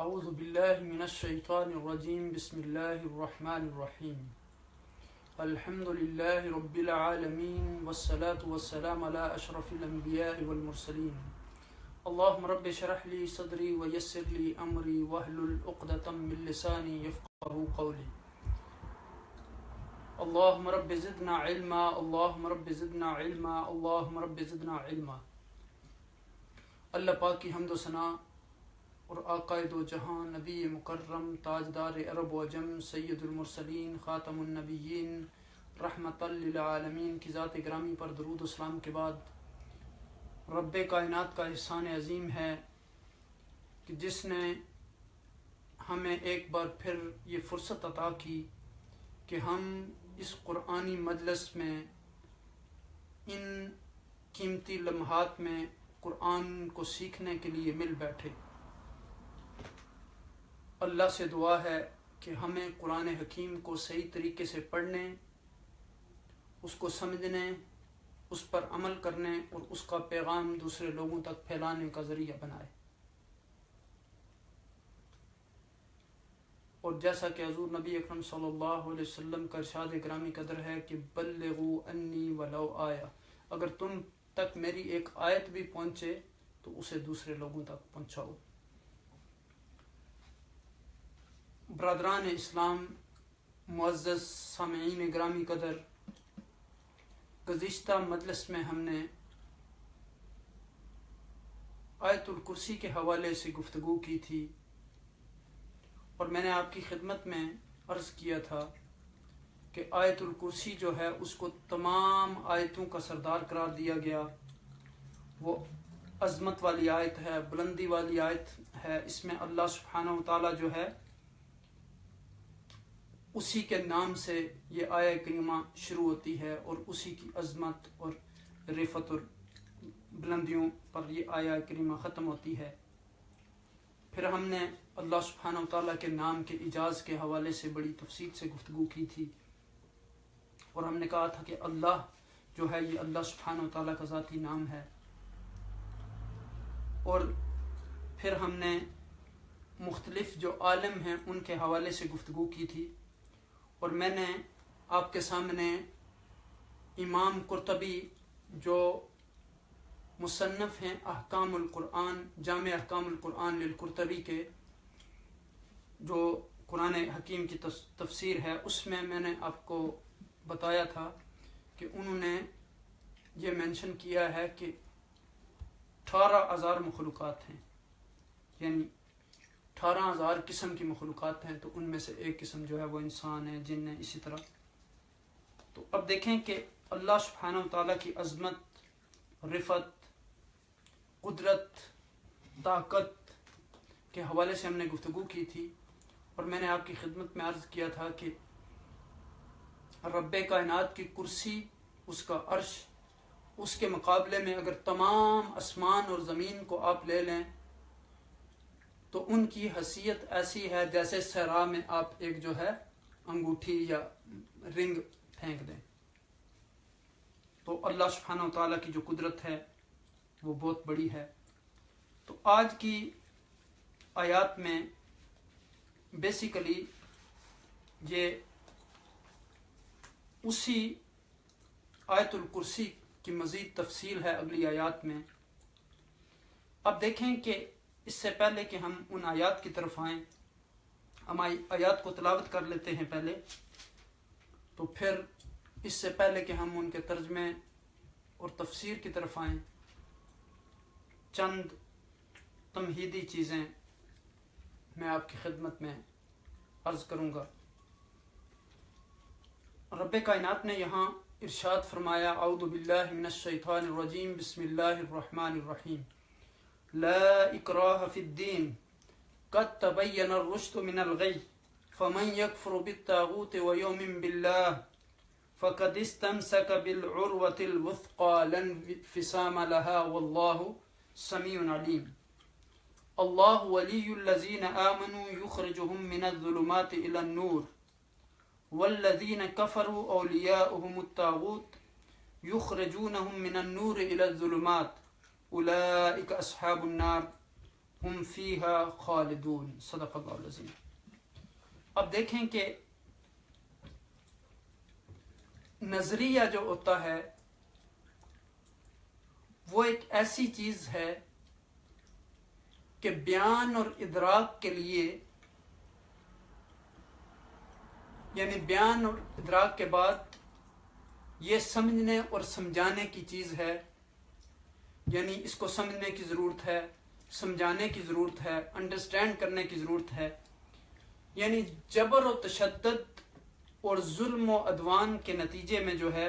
اعوذ باللہ من الشیطان الرجیم بسم اللہ الرحمن الرحیم الحمد للہ رب العالمین والصلاة والسلام علی اشرف الانبیاء والمرسلین اللہم رب اشرح لی صدری ویسر لی امری واحلل عقدۃ من لسانی یفقہوا قولی اللہم رب زدنا علما اللہم رب زدنا علما اللہم رب زدنا علما۔ اللہ پاک کی حمد و ثنا اور آقائے دو جہاں نبی مکرم تاجدار عرب و عجم سید المرسلین خاتم النبیین رحمت للعالمین کی ذات گرامی پر درود و سلام کے بعد رب کائنات کا احسان عظیم ہے کہ جس نے ہمیں ایک بار پھر یہ فرصت عطا کی کہ ہم اس قرآنی مجلس میں ان قیمتی لمحات میں قرآن کو سیکھنے کے لیے مل بیٹھے۔ اللہ سے دعا ہے کہ ہمیں قرآن حکیم کو صحیح طریقے سے پڑھنے، اس کو سمجھنے، اس پر عمل کرنے اور اس کا پیغام دوسرے لوگوں تک پھیلانے کا ذریعہ بنائے۔ اور جیسا کہ حضور نبی اکرم صلی اللہ علیہ وسلم کا ارشاد گرامی قدر ہے کہ بلغوا انی ولو آیا، اگر تم تک میری ایک آیت بھی پہنچے تو اسے دوسرے لوگوں تک پہنچاؤ۔ برادران اسلام، معزز سامعین گرامی قدر، گزشتہ مجلس میں ہم نے آیت الکرسی کے حوالے سے گفتگو کی تھی اور میں نے آپ کی خدمت میں عرض کیا تھا کہ آیت الکرسی جو ہے اس کو تمام آیتوں کا سردار قرار دیا گیا۔ وہ عظمت والی آیت ہے، بلندی والی آیت ہے، اس میں اللہ سبحانہ و تعالیٰ جو ہے اسی کے نام سے یہ آیہ کریمہ شروع ہوتی ہے اور اسی کی عظمت اور رفعت اور بلندیوں پر یہ آیہ کریمہ ختم ہوتی ہے۔ پھر ہم نے اللہ سبحانہ و تعالیٰ کے نام کے اعجاز کے حوالے سے بڑی تفصیل سے گفتگو کی تھی اور ہم نے کہا تھا کہ اللہ جو ہے یہ اللہ سبحانہ و تعالیٰ کا ذاتی نام ہے۔ اور پھر ہم نے مختلف جو عالم ہیں ان کے حوالے سے گفتگو کی تھی اور میں نے آپ کے سامنے امام قرطبی جو مصنف ہیں احکام القرآن، جامع احکام القرآن للقرطبی کے، جو قرآن حکیم کی تفسیر ہے، اس میں نے آپ کو بتایا تھا کہ انہوں نے یہ مینشن کیا ہے کہ 18,000 مخلوقات ہیں، یعنی 18,000 قسم کی مخلوقات ہیں، تو ان میں سے ایک قسم جو ہے وہ انسان ہے، جن ہے، اسی طرح۔ تو اب دیکھیں کہ اللہ سبحانہ و تعالیٰ کی عظمت، رفعت، قدرت، طاقت کے حوالے سے ہم نے گفتگو کی تھی اور میں نے آپ کی خدمت میں عرض کیا تھا کہ رب کائنات کی کرسی، اس کا عرش، اس کے مقابلے میں اگر تمام آسمان اور زمین کو آپ لے لیں تو ان کی حیثیت ایسی ہے جیسے صحرا میں آپ ایک جو ہے انگوٹھی یا رنگ پھینک دیں۔ تو اللہ سبحانہ و تعالیٰ کی جو قدرت ہے وہ بہت بڑی ہے۔ تو آج کی آیات میں بیسیکلی یہ اسی آیت الکرسی کی مزید تفصیل ہے اگلی آیات میں۔ اب دیکھیں کہ اس سے پہلے کہ ہم ان آیات کی طرف آئیں، ہم آیات کو تلاوت کر لیتے ہیں پہلے، تو پھر اس سے پہلے کہ ہم ان کے ترجمے اور تفسیر کی طرف آئیں، چند تمہیدی چیزیں میں آپ کی خدمت میں عرض کروں گا۔ رب کائنات نے یہاں ارشاد فرمایا، اعوذ باللہ من الشیطان الرجیم بسم اللہ الرحمن الرحیم، لا اکراہ فی الدین قد تبین الرشد من الغی فمن یکفر بالطاغوت ویؤمن باللہ فقد استمسک بالعروۃ الوثقی لا انفصام لها واللہ سمیع علیم۔ اللہ ولی الذین آمنوا یخرجهم من الظلمات الى النور والذین کفروا اولیاؤهم الطاغوت یخرجونهم من النور الى الظلمات اولئک اصحاب النار ہم فیہا خالدون، صدق اللہ العظیم۔ اب دیکھیں کہ نظریہ جو ہوتا ہے وہ ایک ایسی چیز ہے کہ بیان اور ادراک کے لیے، یعنی بیان اور ادراک کے بعد یہ سمجھنے اور سمجھانے کی چیز ہے، یعنی اس کو سمجھنے کی ضرورت ہے، سمجھانے کی ضرورت ہے، انڈرسٹینڈ کرنے کی ضرورت ہے۔ یعنی جبر و تشدد اور ظلم و عدوان کے نتیجے میں جو ہے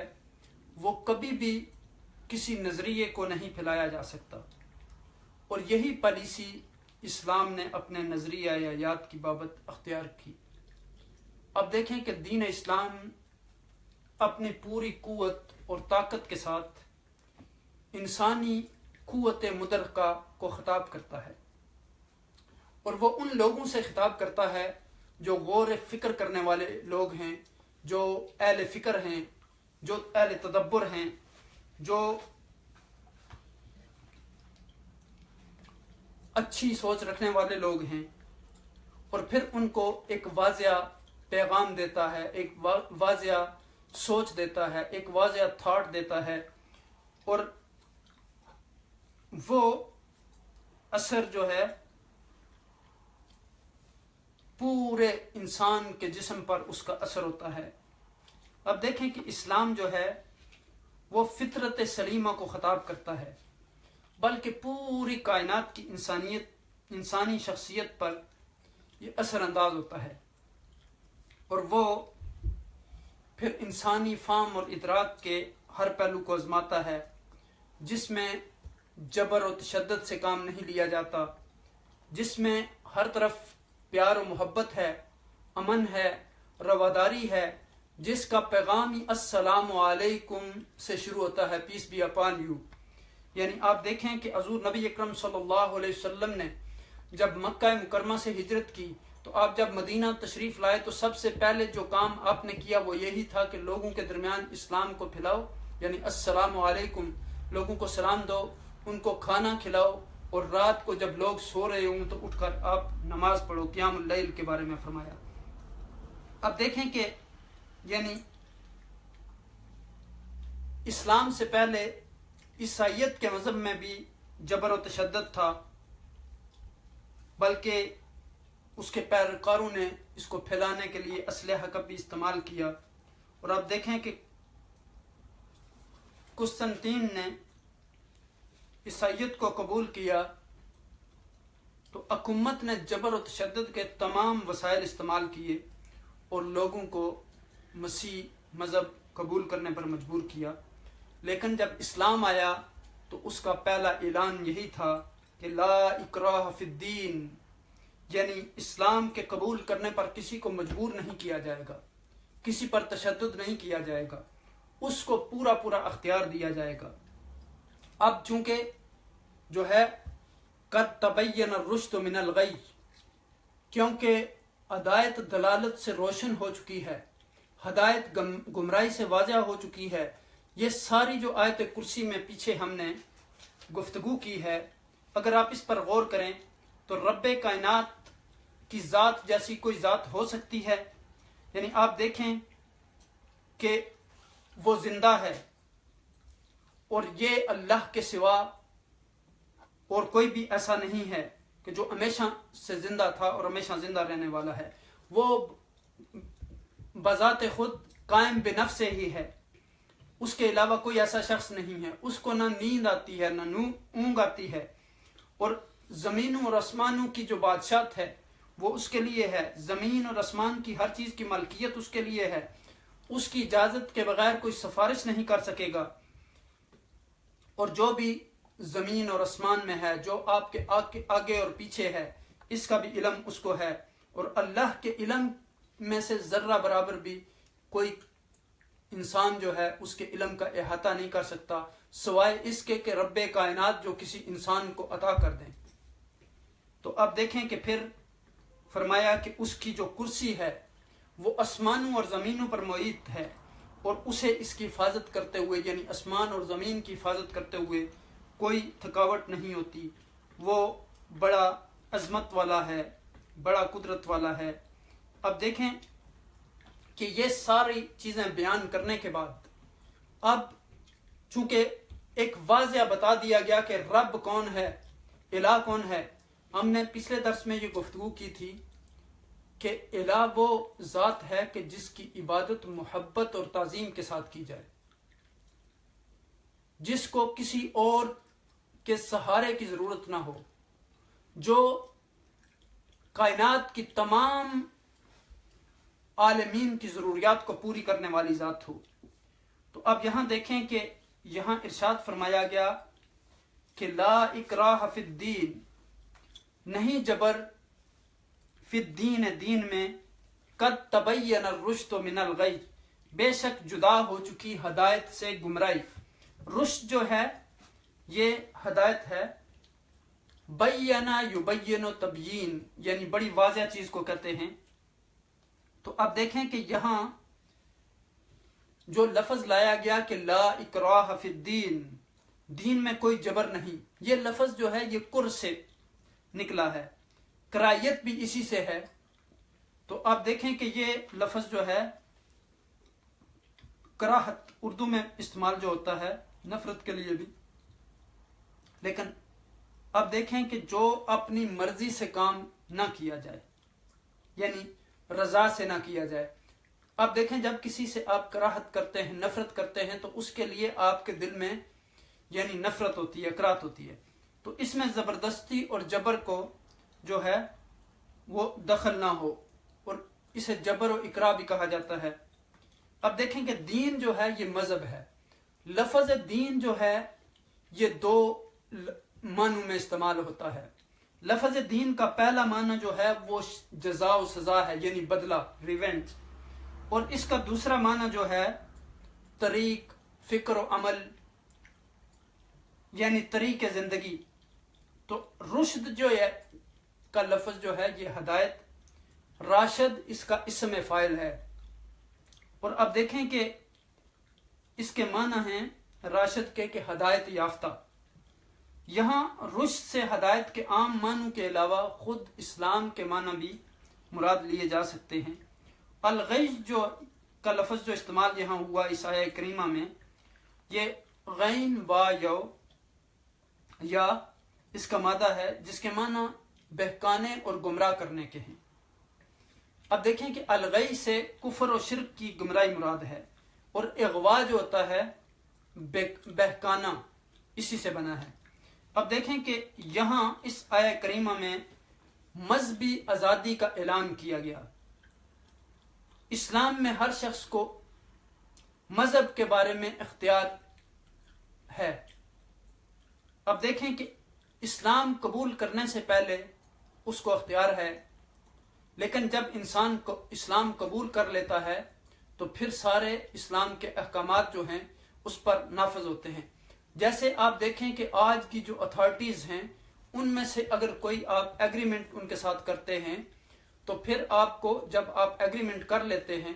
وہ کبھی بھی کسی نظریے کو نہیں پھیلایا جا سکتا، اور یہی پالیسی اسلام نے اپنے نظریہ یا یاد کی بابت اختیار کی۔ اب دیکھیں کہ دین اسلام اپنی پوری قوت اور طاقت کے ساتھ انسانی قوت مدرکہ کو خطاب کرتا ہے، اور وہ ان لوگوں سے خطاب کرتا ہے جو غور فکر کرنے والے لوگ ہیں، جو اہل فکر ہیں، جو اہل تدبر ہیں، جو اچھی سوچ رکھنے والے لوگ ہیں، اور پھر ان کو ایک واضح پیغام دیتا ہے، ایک واضح سوچ دیتا ہے، ایک واضح تھاٹ دیتا ہے، اور وہ اثر جو ہے پورے انسان کے جسم پر اس کا اثر ہوتا ہے۔ اب دیکھیں کہ اسلام جو ہے وہ فطرت سلیمہ کو خطاب کرتا ہے، بلکہ پوری کائنات کی انسانی شخصیت پر یہ اثر انداز ہوتا ہے، اور وہ پھر انسانی فہم اور ادراک کے ہر پہلو کو آزماتا ہے، جس میں جبر و تشدد سے کام نہیں لیا جاتا، جس میں ہر طرف پیار و محبت ہے، امن ہے، رواداری ہے، جس کا پیغام ہی السلام علیکم سے شروع ہوتا ہے، پیس بی اپان یو۔ یعنی آپ دیکھیں کہ حضور نبی اکرم صلی اللہ علیہ وسلم نے جب مکہ مکرمہ سے ہجرت کی تو آپ جب مدینہ تشریف لائے تو سب سے پہلے جو کام آپ نے کیا وہ یہی تھا کہ لوگوں کے درمیان اسلام کو پھیلاؤ، یعنی السلام علیکم، لوگوں کو سلام دو، ان کو کھانا کھلاؤ، اور رات کو جب لوگ سو رہے ہوں تو اٹھ کر آپ نماز پڑھو، قیام اللیل کے بارے میں فرمایا۔ اب دیکھیں کہ یعنی اسلام سے پہلے عیسائیت کے مذہب میں بھی جبر و تشدد تھا، بلکہ اس کے پیروکاروں نے اس کو پھیلانے کے لیے اسلحہ کا بھی استعمال کیا۔ اور آپ دیکھیں کہ قسطنطین نے عیسائیت کو قبول کیا تو حکومت نے جبر و تشدد کے تمام وسائل استعمال کیے اور لوگوں کو مسیح مذہب قبول کرنے پر مجبور کیا۔ لیکن جب اسلام آیا تو اس کا پہلا اعلان یہی تھا کہ لا اکراہ فی الدین، یعنی اسلام کے قبول کرنے پر کسی کو مجبور نہیں کیا جائے گا، کسی پر تشدد نہیں کیا جائے گا، اس کو پورا پورا اختیار دیا جائے گا۔ اب چونکہ جو ہے قد تبین الرشد من الغی، کیونکہ ہدایت دلالت سے روشن ہو چکی ہے، ہدایت گمراہی سے واضح ہو چکی ہے۔ یہ ساری جو آیت کرسی میں پیچھے ہم نے گفتگو کی ہے، اگر آپ اس پر غور کریں تو رب کائنات کی ذات جیسی کوئی ذات ہو سکتی ہے؟ یعنی آپ دیکھیں کہ وہ زندہ ہے، اور یہ اللہ کے سوا اور کوئی بھی ایسا نہیں ہے کہ جو ہمیشہ سے زندہ تھا اور ہمیشہ زندہ رہنے والا ہے۔ وہ بذات خود قائم بنفس ہی ہے، اس کے علاوہ کوئی ایسا شخص نہیں ہے، اس کو نہ نیند آتی ہے، نہ اونگ آتی ہے، اور زمینوں اور آسمانوں کی جو بادشاہت ہے وہ اس کے لیے ہے، زمین اور آسمان کی ہر چیز کی ملکیت اس کے لیے ہے، اس کی اجازت کے بغیر کوئی سفارش نہیں کر سکے گا، اور جو بھی زمین اور آسمان میں ہے، جو آپ کے آگے اور پیچھے ہے، اس کا بھی علم اس کو ہے، اور اللہ کے علم میں سے ذرہ برابر بھی کوئی انسان جو ہے اس کے علم کا احاطہ نہیں کر سکتا، سوائے اس کے کہ رب کائنات جو کسی انسان کو عطا کر دیں۔ تو اب دیکھیں کہ پھر فرمایا کہ اس کی جو کرسی ہے وہ آسمانوں اور زمینوں پر محیط ہے، اور اسے اس کی حفاظت کرتے ہوئے، یعنی آسمان اور زمین کی حفاظت کرتے ہوئے کوئی تھکاوٹ نہیں ہوتی، وہ بڑا عظمت والا ہے، بڑا قدرت والا ہے۔ اب دیکھیں کہ یہ ساری چیزیں بیان کرنے کے بعد اب چونکہ ایک واضح بتا دیا گیا کہ رب کون ہے، الہ کون ہے۔ ہم نے پچھلے درس میں یہ گفتگو کی تھی کہ الہ وہ ذات ہے کہ جس کی عبادت محبت اور تعظیم کے ساتھ کی جائے، جس کو کسی اور کے سہارے کی ضرورت نہ ہو، جو کائنات کی تمام عالمین کی ضروریات کو پوری کرنے والی ذات ہو۔ تو اب یہاں دیکھیں کہ یہاں ارشاد فرمایا گیا کہ لا اکراہ فی الدین، نہیں جبر فی الدین، دین میں، قد تبین الرشد من الغی، بے شک جدا ہو چکی ہدایت سے گمراہی۔ رشد جو ہے یہ ہدایت ہے، بینا یبین و تبیین، یعنی بڑی واضح چیز کو کہتے ہیں۔ تو اب دیکھیں کہ یہاں جو لفظ لایا گیا کہ لا اکراہ فی الدین، دین میں کوئی جبر نہیں، یہ لفظ جو ہے یہ کر سے نکلا ہے، کرائیت بھی اسی سے ہے۔ تو آپ دیکھیں کہ یہ لفظ جو ہے کراہت اردو میں استعمال جو ہوتا ہے نفرت کے لیے بھی، لیکن اب دیکھیں کہ جو اپنی مرضی سے کام نہ کیا جائے، یعنی رضا سے نہ کیا جائے۔ اب دیکھیں جب کسی سے آپ کراہت کرتے ہیں، نفرت کرتے ہیں، تو اس کے لیے آپ کے دل میں یعنی نفرت ہوتی ہے، کراہت ہوتی ہے، تو اس میں زبردستی اور جبر کو جو ہے وہ دخل نہ ہو، اور اسے جبر و اکراہ بھی کہا جاتا ہے۔ اب دیکھیں کہ دین جو ہے یہ مذہب ہے۔ لفظ دین جو ہے یہ دو معنوں میں استعمال ہوتا ہے۔ لفظ دین کا پہلا معنی جو ہے وہ جزا و سزا ہے، یعنی بدلہ، ریونج، اور اس کا دوسرا معنی جو ہے طریق، فکر و عمل، یعنی طریق زندگی۔ تو رشد جو ہے کا لفظ جو ہے یہ ہدایت، راشد اس کا اسم فاعل ہے، اور اب دیکھیں کہ اس کے معنی ہیں راشد کے کہ ہدایت یافتہ۔ یہاں رشد سے ہدایت کے عام معنوں کے علاوہ خود اسلام کے معنی بھی مراد لیے جا سکتے ہیں۔ الغی جو کا لفظ جو استعمال یہاں ہوا اس آیہ کریمہ میں، یہ غین وا یو یا اس کا مادہ ہے جس کے معنی بہکانے اور گمراہ کرنے کے ہیں۔ اب دیکھیں کہ الغی سے کفر و شرک کی گمراہی مراد ہے، اور اغوا جو ہوتا ہے بہکانا، اسی سے بنا ہے۔ اب دیکھیں کہ یہاں اس آیہ کریمہ میں مذہبی آزادی کا اعلان کیا گیا۔ اسلام میں ہر شخص کو مذہب کے بارے میں اختیار ہے۔ اب دیکھیں کہ اسلام قبول کرنے سے پہلے اس کو اختیار ہے، لیکن جب انسان کو اسلام قبول کر لیتا ہے تو پھر سارے اسلام کے احکامات جو ہیں اس پر نافذ ہوتے ہیں۔ جیسے آپ دیکھیں کہ آج کی جو اتھارٹیز ہیں ان میں سے اگر کوئی آپ ایگریمنٹ ان کے ساتھ کرتے ہیں تو پھر آپ کو جب آپ ایگریمنٹ کر لیتے ہیں،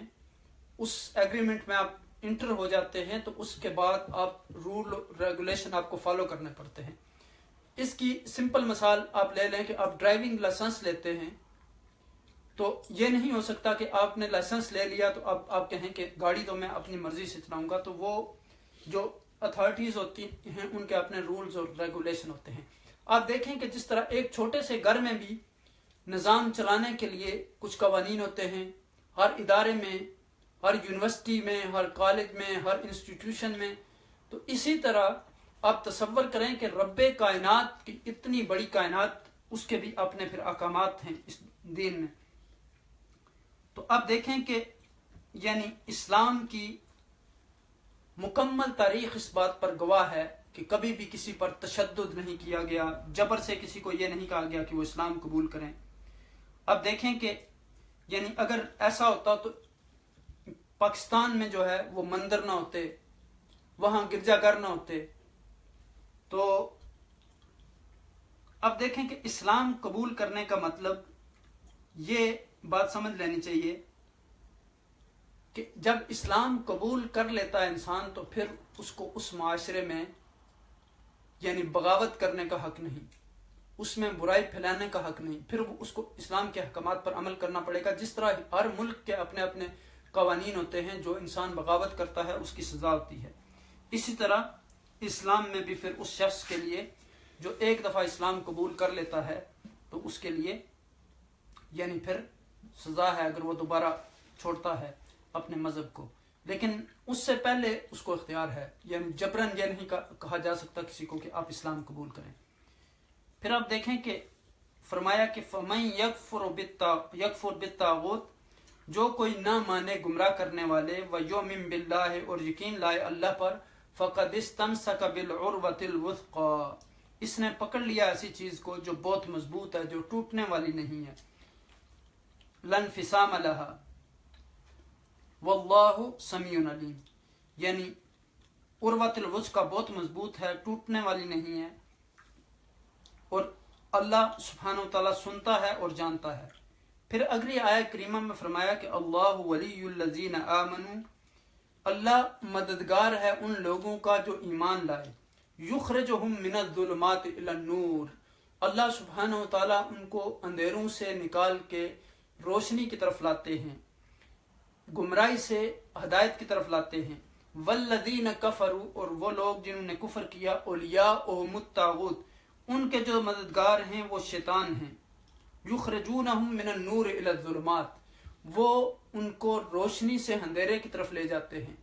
اس ایگریمنٹ میں آپ انٹر ہو جاتے ہیں، تو اس کے بعد آپ رول ریگولیشن آپ کو فالو کرنے پڑتے ہیں۔ اس کی سمپل مثال آپ لے لیں کہ آپ ڈرائیونگ لائسنس لیتے ہیں، تو یہ نہیں ہو سکتا کہ آپ نے لائسنس لے لیا تو اب آپ کہیں کہ گاڑی تو میں اپنی مرضی سے چلاؤں گا، تو وہ جو اتھارٹیز ہوتی ہیں ان کے اپنے رولز اور ریگولیشن ہوتے ہیں۔ آپ دیکھیں کہ جس طرح ایک چھوٹے سے گھر میں بھی نظام چلانے کے لیے کچھ قوانین ہوتے ہیں، ہر ادارے میں، ہر یونیورسٹی میں، ہر کالج میں، ہر انسٹیٹیوشن میں، تو اسی طرح آپ تصور کریں کہ رب کائنات کی اتنی بڑی کائنات، اس کے بھی اپنے پھر احکامات ہیں اس دین میں۔ تو اب دیکھیں کہ یعنی اسلام کی مکمل تاریخ اس بات پر گواہ ہے کہ کبھی بھی کسی پر تشدد نہیں کیا گیا، جبر سے کسی کو یہ نہیں کہا گیا کہ وہ اسلام قبول کریں۔ اب دیکھیں کہ یعنی اگر ایسا ہوتا تو پاکستان میں جو ہے وہ مندر نہ ہوتے، وہاں گرجا گھر نہ ہوتے۔ تو اب دیکھیں کہ اسلام قبول کرنے کا مطلب یہ بات سمجھ لینی چاہیے کہ جب اسلام قبول کر لیتا ہے انسان تو پھر اس کو اس معاشرے میں یعنی بغاوت کرنے کا حق نہیں، اس میں برائی پھیلانے کا حق نہیں. پھر اس کو اسلام کے احکامات پر عمل کرنا پڑے گا. جس طرح ہر ملک کے اپنے اپنے قوانین ہوتے ہیں، جو انسان بغاوت کرتا ہے اس کی سزا ہوتی ہے، اسی طرح اسلام میں بھی پھر اس شخص کے لیے جو ایک دفعہ اسلام قبول کر لیتا ہے تو اس کے لیے یعنی پھر سزا ہے اگر وہ دوبارہ چھوڑتا ہے اپنے مذہب کو. لیکن اس سے پہلے اس کو اختیار ہے، یعنی جبرن یہ نہیں کہا جا سکتا کسی کو کہ آپ اسلام قبول کریں. پھر آپ دیکھیں کہ فرمایا کہ فَمَن يَكْفُرْ بِالطَّاغُوتِ، جو کوئی نہ مانے گمراہ کرنے والے، وَيُؤْمِن بِاللَّهِ، اور یقین لائے اللہ پر، فَقَدِ اسْتَمْسَكَ بِالْعُرْوَةِ الْوُثْقَىٰ، اس نے پکڑ لیا ایسی چیز کو جو بہت مضبوط ہے، جو ٹوٹنے والی نہیں ہے. لَا انْفِصَامَ لَهَا وَاللَّهُ سَمِيعٌ عَلِيمٌ، یعنی عروۃ الوثقیٰ بہت مضبوط ہے، ٹوٹنے والی نہیں ہے، اور اللہ سبحانہ و تعالیٰ سنتا ہے اور جانتا ہے. پھر اگلی آیت کریمہ میں فرمایا کہ اللہ ولی الذین آمنوا، اللہ مددگار ہے ان لوگوں کا جو ایمان لائے. یخرجہم من الظلمات الی النور، اللہ سبحانہ و تعالیٰ ان کو اندھیروں سے نکال کے روشنی کی طرف لاتے ہیں، گمراہی سے ہدایت کی طرف لاتے ہیں. والذین کفروا، اور وہ لوگ جنہوں نے کفر کیا، اولیاءہم الطاغوت، ان کے جو مددگار ہیں وہ شیطان ہیں. یخرجونہم من النور الی الظلمات، وہ ان کو روشنی سے اندھیرے کی طرف لے جاتے ہیں،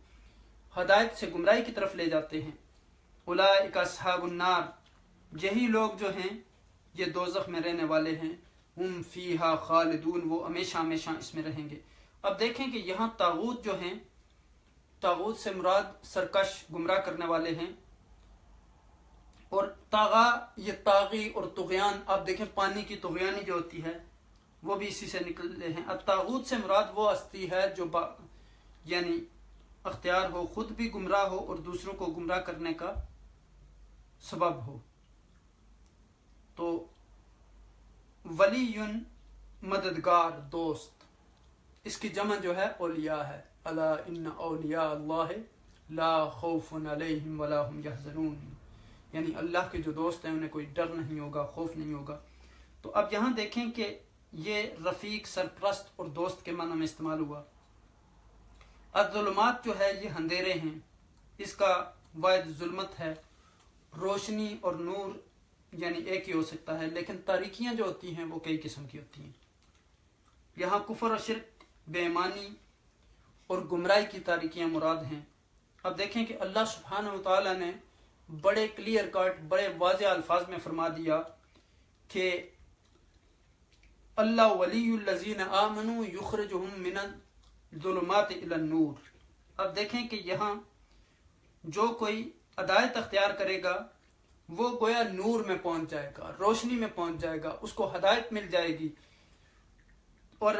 ہدایت سے گمراہی کی طرف لے جاتے ہیں. اولئک اصحاب النار، یہی لوگ جو ہیں یہ دوزخ میں رہنے والے ہیں. ہم فیہا خالدون، وہ ہمیشہ ہمیشہ اس میں رہیں گے. اب دیکھیں کہ یہاں طاغوت جو ہیں، طاغوت سے مراد سرکش گمراہ کرنے والے ہیں. اور طاغا، یہ طاغی اور طغیان، آپ دیکھیں پانی کی طغیانی جو ہوتی ہے وہ بھی اسی سے نکلے ہیں. اب طاغوت سے مراد وہ ہستی ہے جو یعنی اختیار ہو، خود بھی گمراہ ہو اور دوسروں کو گمراہ کرنے کا سبب ہو. تو ولی مددگار، دوست، اس کی جمع جو ہے اولیاء ہے. الا ان اولیاء اللہ لا خوف علیہم ولا هم یحزنون، یعنی اللہ کے جو دوست ہیں انہیں کوئی ڈر نہیں ہوگا، خوف نہیں ہوگا. تو اب یہاں دیکھیں کہ یہ رفیق، سرپرست اور دوست کے معنی میں استعمال ہوا. الظلمات جو ہے یہ اندھیرے ہیں، اس کا واحد ظلمت ہے. روشنی اور نور یعنی ایک ہی ہو سکتا ہے، لیکن تاریکیاں جو ہوتی ہیں وہ کئی قسم کی ہوتی ہیں. یہاں کفر و شرک، بے ایمانی اور گمراہی کی تاریکیاں مراد ہیں. اب دیکھیں کہ اللہ سبحانہ و تعالیٰ نے بڑے کلیئر کٹ، بڑے واضح الفاظ میں فرما دیا کہ اللہ ولی الذین آمنوا یخرجہم من الظلمات الی النور. اب دیکھیں کہ یہاں جو کوئی ہدایت اختیار کرے گا وہ گویا نور میں پہنچ جائے گا، روشنی میں پہنچ جائے گا، اس کو ہدایت مل جائے گی، اور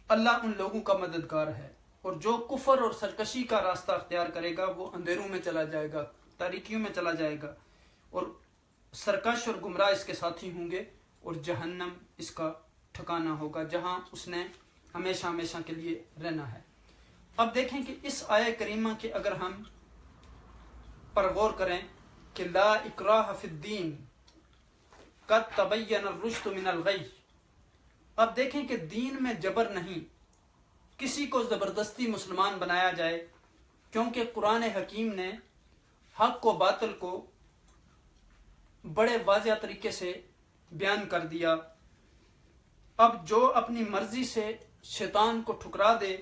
اللہ ان لوگوں کا مددگار ہے. اور جو کفر اور سرکشی کا راستہ اختیار کرے گا وہ اندھیروں میں چلا جائے گا، تاریکیوں میں چلا جائے گا، اور سرکش اور گمراہ اس کے ساتھی ہوں گے، اور جہنم اس کا ٹھکانہ ہوگا جہاں اس نے ہمیشہ ہمیشہ کے لیے رہنا ہے. اب دیکھیں کہ اس آیہ کریمہ کے اگر ہم پر غور کریں کہ لا اکراہ فی الدین قد تبین الرشد من الغی، اب دیکھیں کہ دین میں جبر نہیں، کسی کو زبردستی مسلمان بنایا جائے، کیونکہ قرآن حکیم نے حق و باطل کو بڑے واضح طریقے سے بیان کر دیا. اب جو اپنی مرضی سے شیطان کو ٹھکرا دے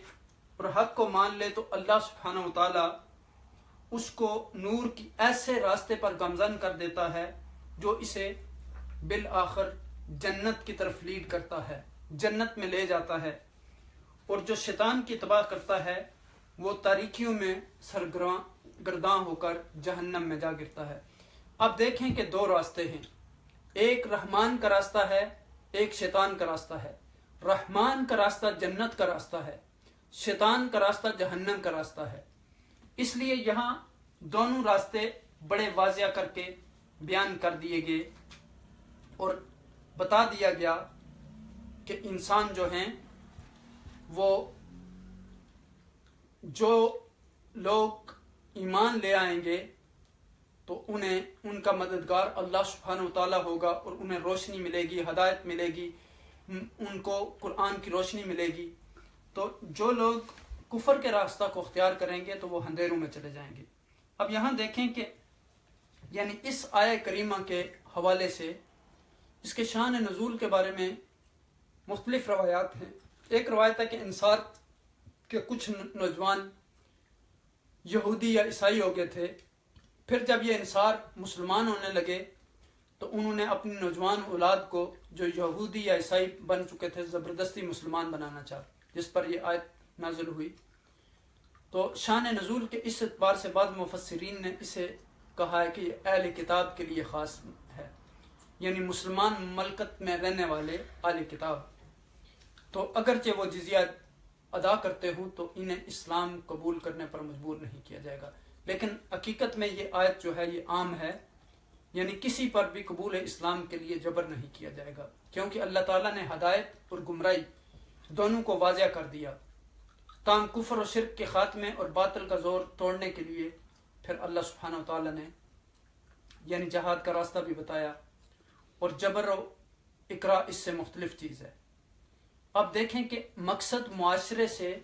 اور حق کو مان لے تو اللہ سبحانہ و تعالی اس کو نور کی ایسے راستے پر گامزن کر دیتا ہے جو اسے بالآخر جنت کی طرف لیڈ کرتا ہے، جنت میں لے جاتا ہے. اور جو شیطان کی اتباع کرتا ہے وہ تاریکیوں میں سرگرداں ہو کر جہنم میں جا گرتا ہے. اب دیکھیں کہ دو راستے ہیں، ایک رحمان کا راستہ ہے، ایک شیطان کا راستہ ہے. رحمان کا راستہ جنت کا راستہ ہے، شیطان کا راستہ جہنم کا راستہ ہے. اس لیے یہاں دونوں راستے بڑے واضح کر کے بیان کر دیے گئے اور بتا دیا گیا کہ انسان جو ہیں وہ جو لوگ ایمان لے آئیں گے تو انہیں ان کا مددگار اللہ سبحانہ و تعالیٰ ہوگا اور انہیں روشنی ملے گی، ہدایت ملے گی، ان کو قرآن کی روشنی ملے گی۔ تو جو لوگ کفر کے راستہ کو اختیار کریں گے تو وہ اندھیروں میں چلے جائیں گے۔ اب یہاں دیکھیں کہ یعنی اس آیہ کریمہ کے حوالے سے اس کے شان نزول کے بارے میں مختلف روایات ہیں۔ ایک روایت ہے کہ انصار کے کچھ نوجوان یہودی یا عیسائی ہو گئے تھے، پھر جب یہ انصار مسلمان ہونے لگے تو انہوں نے اپنی نوجوان اولاد کو جو یہودی یا عیسائی بن چکے تھے زبردستی مسلمان بنانا چاہا، جس پر یہ آیت نازل ہوئی۔ تو شان نزول کے اس اعتبار سے بعض مفسرین نے اسے کہا ہے کہ یہ اہل کتاب کے لیے خاص ہے، یعنی مسلمان مملکت میں رہنے والے اہل کتاب، تو اگرچہ وہ جزیہ ادا کرتے ہوں تو انہیں اسلام قبول کرنے پر مجبور نہیں کیا جائے گا۔ لیکن حقیقت میں یہ آیت جو ہے یہ عام ہے، یعنی کسی پر بھی قبول اسلام کے لیے جبر نہیں کیا جائے گا، کیونکہ اللہ تعالیٰ نے ہدایت اور گمراہی دونوں کو واضح کر دیا۔ تاہم کفر و شرک کے خاتمے اور باطل کا زور توڑنے کے لیے پھر اللہ سبحانہ و تعالیٰ نے یعنی جہاد کا راستہ بھی بتایا، اور جبر و اکراہ اس سے مختلف چیز ہے۔ اب دیکھیں کہ مقصد معاشرے سے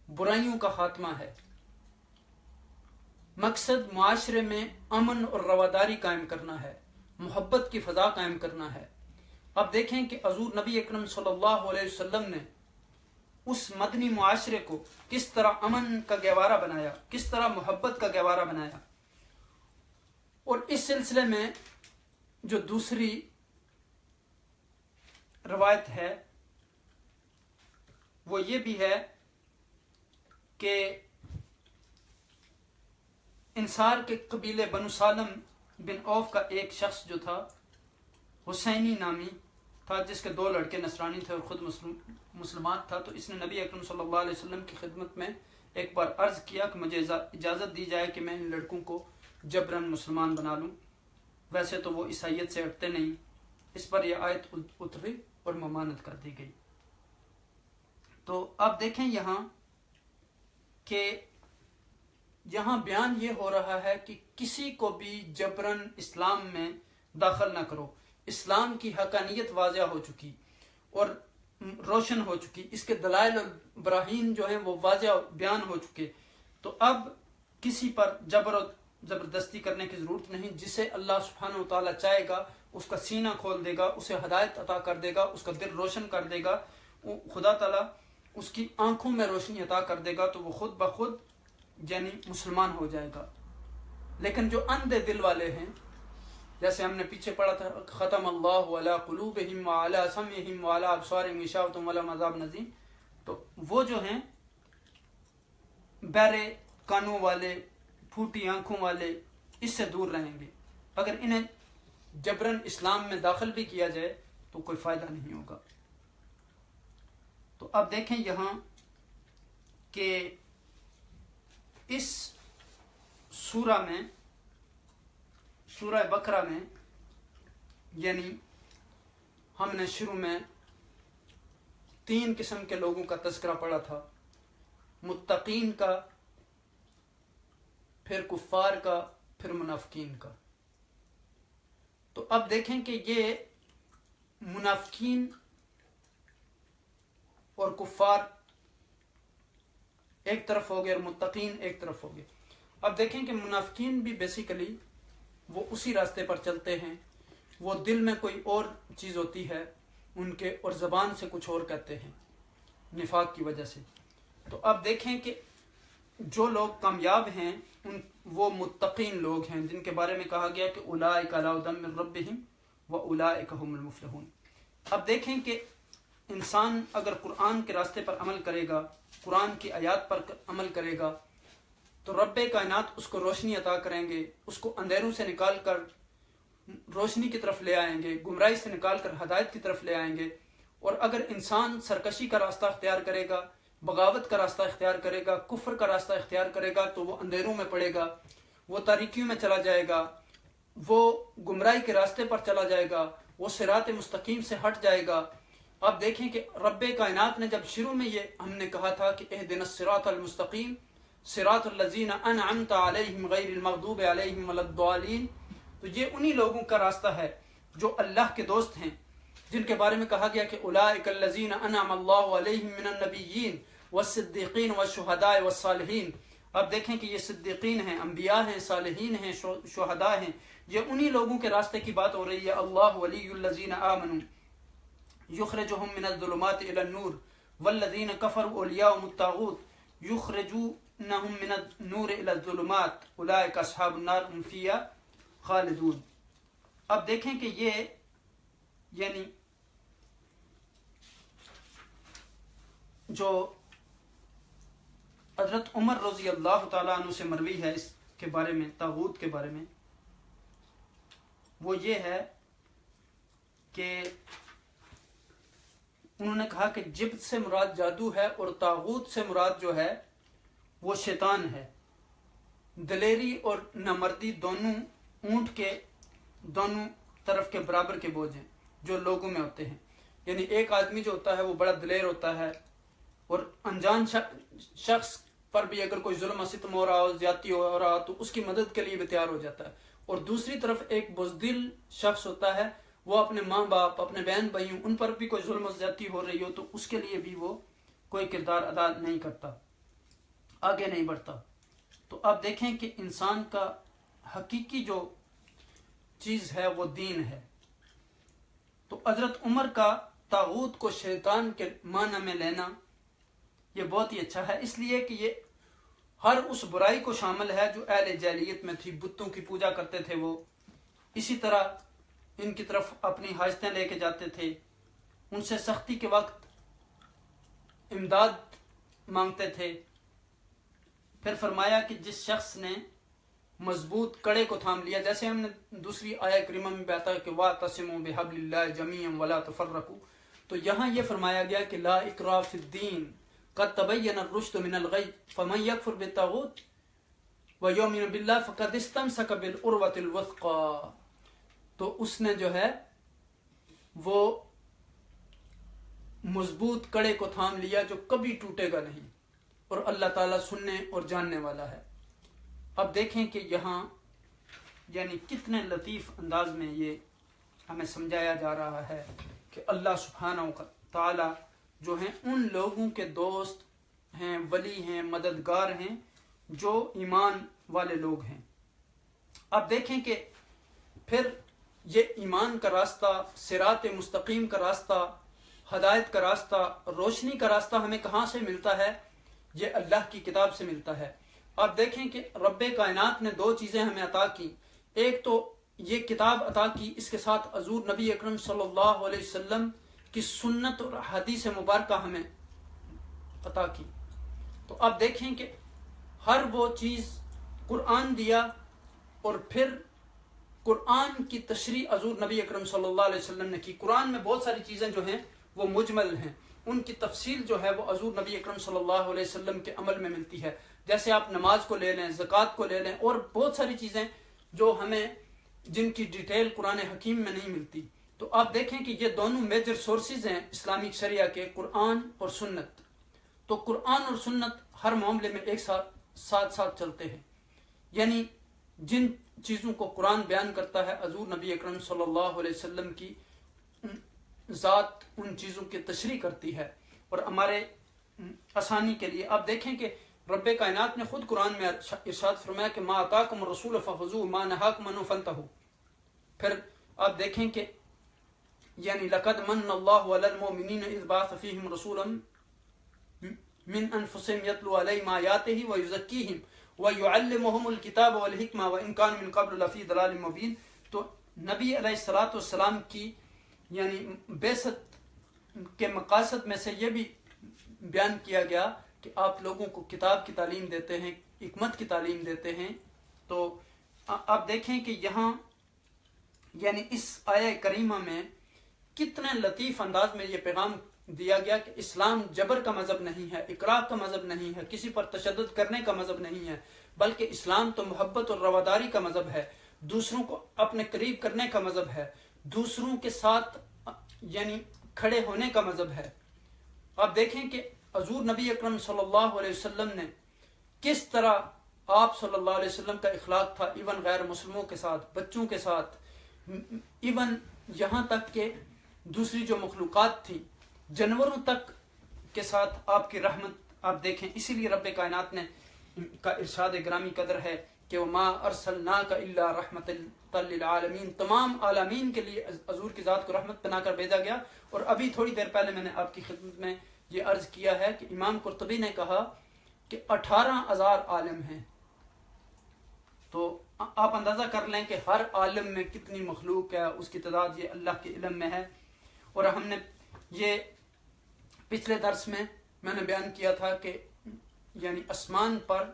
برائیوں کا خاتمہ ہے، مقصد معاشرے میں امن اور رواداری قائم کرنا ہے، محبت کی فضا قائم کرنا ہے۔ اب دیکھیں کہ حضور نبی اکرم صلی اللہ علیہ وسلم نے اس مدنی معاشرے کو کس طرح امن کا گہوارہ بنایا، کس طرح محبت کا گہوارہ بنایا۔ اور اس سلسلے میں جو دوسری روایت ہے وہ یہ بھی ہے کہ انصار کے قبیلے بنو سالم بن عوف کا ایک شخص جو تھا حسینی نامی تھا، جس کے 2 لڑکے نصرانی تھے اور خود مسلمان تھا، تو اس نے نبی اکرم صلی اللہ علیہ وسلم کی خدمت میں ایک بار عرض کیا کہ مجھے اجازت دی جائے کہ میں ان لڑکوں کو جبراً مسلمان بنا لوں۔ ویسے تو وہ عیسائیت سے ہٹتے نہیں۔ اس پر یہ آیت اتری اور ممانعت کر دی گئی۔ تو اب دیکھیں یہاں کہ یہاں بیان یہ ہو رہا ہے کہ کسی کو بھی جبراً اسلام میں داخل نہ کرو۔ اسلام کی حقانیت واضح ہو چکی اور روشن ہو چکی، اس کے دلائل اور براہین جو ہیں وہ واضح بیان ہو چکے، تو اب کسی پر جبر و زبردستی کرنے کی ضرورت نہیں۔ جسے اللہ سبحانہ و تعالیٰ چاہے گا اس کا سینہ کھول دے گا، اسے ہدایت عطا کر دے گا، اس کا دل روشن کر دے گا، خدا تعالیٰ اس کی آنکھوں میں روشنی عطا کر دے گا، تو وہ خود بخود یعنی مسلمان ہو جائے گا۔ لیکن جو اندھے دل والے ہیں، جیسے ہم نے پیچھے پڑھا تھا ختم اللہ علی قلوبہم وعلی سمعہم وعلی ابصارہم غشاوۃ ولہم عذاب نذیر، تو وہ جو ہیں بہرے کانوں والے، پھوٹی آنکھوں والے، اس سے دور رہیں گے۔ اگر انہیں جبراً اسلام میں داخل بھی کیا جائے تو کوئی فائدہ نہیں ہوگا۔ تو اب دیکھیں یہاں کہ اس سورہ میں، سورہ بقرہ میں، یعنی ہم نے شروع میں 3 قسم کے لوگوں کا تذکرہ پڑھا تھا، متقین کا، پھر کفار کا، پھر منافقین کا۔ تو اب دیکھیں کہ یہ منافقین اور کفار ایک طرف ہو گئے اور متقین ایک طرف ہو گئے۔ اب دیکھیں کہ منافقین بھی بیسیکلی وہ اسی راستے پر چلتے ہیں، وہ دل میں کوئی اور چیز ہوتی ہے ان کے اور زبان سے کچھ اور کہتے ہیں نفاق کی وجہ سے۔ تو اب دیکھیں کہ جو لوگ کامیاب ہیں وہ متقین لوگ ہیں، جن کے بارے میں کہا گیا کہ اولئک علی ھدی من ربہم واولئک ھم المفلحون۔ اب دیکھیں کہ انسان اگر قرآن کے راستے پر عمل کرے گا، قرآن کی آیات پر عمل کرے گا، تو رب کائنات اس کو روشنی عطا کریں گے، اس کو اندھیروں سے نکال کر روشنی کی طرف لے آئیں گے، گمراہی سے نکال کر ہدایت کی طرف لے آئیں گے۔ اور اگر انسان سرکشی کا راستہ اختیار کرے گا، بغاوت کا راستہ اختیار کرے گا، کفر کا راستہ اختیار کرے گا، تو وہ اندھیروں میں پڑے گا، وہ تاریکیوں میں چلا جائے گا، وہ گمراہی کے راستے پر چلا جائے گا، وہ صراط مستقیم سے ہٹ جائے گا۔ اب دیکھیں کہ رب کائنات نے جب شروع میں یہ ہم نے کہا تھا کہ اہدنا الصراط المستقیم، صراط الذین انعمت علیہم غیر المغضوب علیہم ولا الضالین، تو یہ انہی لوگوں کا راستہ ہے جو اللہ کے دوست ہیں، جن کے بارے میں کہا گیا کہ اولئک الذین انعم اللہ علیہم من النبیین والصدیقین والشہداء والصالحین۔ اب دیکھیں کہ یہ صدیقین ہیں، انبیاء ہیں، صالحین ہیں، شہداء ہیں، یہ انہی لوگوں کے راستے کی بات ہو رہی ہے۔ اللہ ولی الذین آمنوا یخرجہم من الظلمات الی النور والذین کفروا اولیاءهم الطاغوت یخرجونہم من النور الی الظلمات اولئک اصحاب النار هم فیہا خالدون۔ اب دیکھیں کہ یہ یعنی جو حضرت عمر رضی اللہ تعالیٰ عنہ سے مروی ہے اس کے بارے میں، طاغوت کے بارے میں، وہ یہ ہے کہ انہوں نے کہا کہ جبت سے مراد جادو ہے اور طاغوت سے مراد جو ہے وہ شیطان ہے۔ دلیری اور نامردی دونوں اونٹ کے دونوں طرف کے برابر کے بوجھ ہیں جو لوگوں میں ہوتے ہیں۔ یعنی ایک آدمی جو ہوتا ہے وہ بڑا دلیر ہوتا ہے اور انجان شخص پر بھی اگر کوئی ظلم و ستم ہو رہا ہو، زیادتی ہو رہا تو اس کی مدد کے لیے بھی تیار ہو جاتا ہے، اور دوسری طرف ایک بزدل شخص ہوتا ہے، وہ اپنے ماں باپ، اپنے بہن بھائیوں، ان پر بھی کوئی ظلم و زیادتی ہو رہی ہو تو اس کے لیے بھی وہ کوئی کردار ادا نہیں کرتا، آگے نہیں بڑھتا۔ تو آپ دیکھیں کہ انسان کا حقیقی جو چیز ہے وہ دین ہے۔ تو حضرت عمر کا طاغوت کو شیطان کے معنی میں لینا یہ بہت ہی اچھا ہے، اس لیے کہ یہ ہر اس برائی کو شامل ہے جو اہل جاہلیت میں تھی، بتوں کی پوجا کرتے تھے وہ، اسی طرح ان کی طرف اپنی حاجتیں لے کے جاتے تھے، ان سے سختی کے وقت امداد مانگتے تھے۔ پھر فرمایا کہ جس شخص نے مضبوط کڑے کو تھام لیا، جیسے ہم نے دوسری آیہ کریمہ میں بتا کہ وَاعْتَصِمُوا بِحَبْلِ اللَّهِ جَمِيعًا وَلَا تَفَرَّقُوا، تو یہاں یہ فرمایا گیا کہ لا اکراہ فی الدین قد تبین الرشد من الغی فمن یکفر بالطاغوت ویؤمن باللہ فقد استمسک بالعروۃ الوثقی، تو اس نے جو ہے وہ مضبوط کڑے کو تھام لیا جو کبھی ٹوٹے گا نہیں، اور اللہ تعالیٰ سننے اور جاننے والا ہے۔ اب دیکھیں کہ یہاں یعنی کتنے لطیف انداز میں یہ ہمیں سمجھایا جا رہا ہے کہ اللہ سبحانہ و تعالیٰ جو ہیں ان لوگوں کے دوست ہیں، ولی ہیں، مددگار ہیں جو ایمان والے لوگ ہیں۔ اب دیکھیں کہ پھر یہ ایمان کا راستہ، صراط مستقیم کا راستہ، ہدایت کا راستہ، روشنی کا راستہ ہمیں کہاں سے ملتا ہے؟ یہ اللہ کی کتاب سے ملتا ہے۔ آپ دیکھیں کہ رب کائنات نے دو چیزیں ہمیں عطا کی، ایک تو یہ کتاب عطا کی، اس کے ساتھ حضور نبی اکرم صلی اللہ علیہ وسلم کی سنت اور حدیث مبارکہ ہمیں عطا کی۔ تو آپ دیکھیں کہ ہر وہ چیز قرآن دیا، اور پھر قرآن کی تشریح حضور نبی اکرم صلی اللہ علیہ وسلم نے کی۔ قرآن میں بہت ساری چیزیں جو ہیں وہ مجمل ہیں، ان کی تفصیل جو ہے وہ حضور نبی اکرم صلی اللہ علیہ وسلم کے عمل میں ملتی ہے، جیسے آپ نماز کو لے لیں، زکوٰۃ کو لے لیں، اور بہت ساری چیزیں جو ہمیں جن کی ڈیٹیل قرآن حکیم میں نہیں ملتی۔ تو آپ دیکھیں کہ یہ دونوں میجر سورسز ہیں اسلامک شریعہ کے، قرآن اور سنت۔ تو قرآن اور سنت ہر معاملے میں ایک ساتھ چلتے ہیں، یعنی جن چیزوں کو قرآن بیان کرتا ہے، حضور نبی اکرم صلی اللہ علیہ وسلم کی ذات ان چیزوں کی تشریح کرتی ہے اور ہمارے آسانی کے لیے۔ آپ دیکھیں کہ رب کائنات نے خود قرآن میں ارشاد فرمایا کہ ما آتاکم الرسول فخذوہ ما نہاکم عنہ فانتہوا۔ پھر آپ دیکھیں کہ یعنی لقد من اللہ علی المؤمنین اذ بعث فیہم رسولا من انفسہم یتلو علیہم آیاتہ ویزکیہم ویعلمہم الکتاب والحکمہ وان کانوا من قبل لفی ضلال مبین۔ تو نبی علیہ السلام کی یعنی بعثت کے مقاصد میں سے یہ بھی بیان کیا گیا کہ آپ لوگوں کو کتاب کی تعلیم دیتے ہیں، حکمت کی تعلیم دیتے ہیں۔ تو آپ دیکھیں کہ یہاں یعنی اس آیہ کریمہ میں کتنے لطیف انداز میں یہ پیغام دیا گیا کہ اسلام جبر کا مذہب نہیں ہے، اکراہ کا مذہب نہیں ہے، کسی پر تشدد کرنے کا مذہب نہیں ہے، بلکہ اسلام تو محبت اور رواداری کا مذہب ہے، دوسروں کو اپنے قریب کرنے کا مذہب ہے، دوسروں کے ساتھ یعنی کھڑے ہونے کا مذہب ہے۔ آپ دیکھیں کہ حضور نبی اکرم صلی اللہ علیہ وسلم نے کس طرح آپ صلی اللہ علیہ وسلم کا اخلاق تھا، ایون غیر مسلموں کے ساتھ، بچوں کے ساتھ، ایون یہاں تک کہ دوسری جو مخلوقات تھیں، جانوروں تک کے ساتھ آپ کی رحمت آپ دیکھیں. اسی لیے رب کائنات نے کا ارشاد گرامی قدر ہے کہ وما ارسلناک الا رحمۃ للعالمین، تمام عالمین کے لیے حضور کی ذات کو رحمت بنا کر بھیجا گیا. اور ابھی تھوڑی دیر پہلے میں نے آپ کی خدمت میں یہ عرض کیا ہے کہ امام قرطبی نے کہا کہ 18,000 عالم ہیں. تو آپ اندازہ کر لیں کہ ہر عالم میں کتنی مخلوق ہے، اس کی تعداد یہ اللہ کے علم میں ہے. اور ہم نے یہ پچھلے درس میں نے بیان کیا تھا کہ یعنی آسمان پر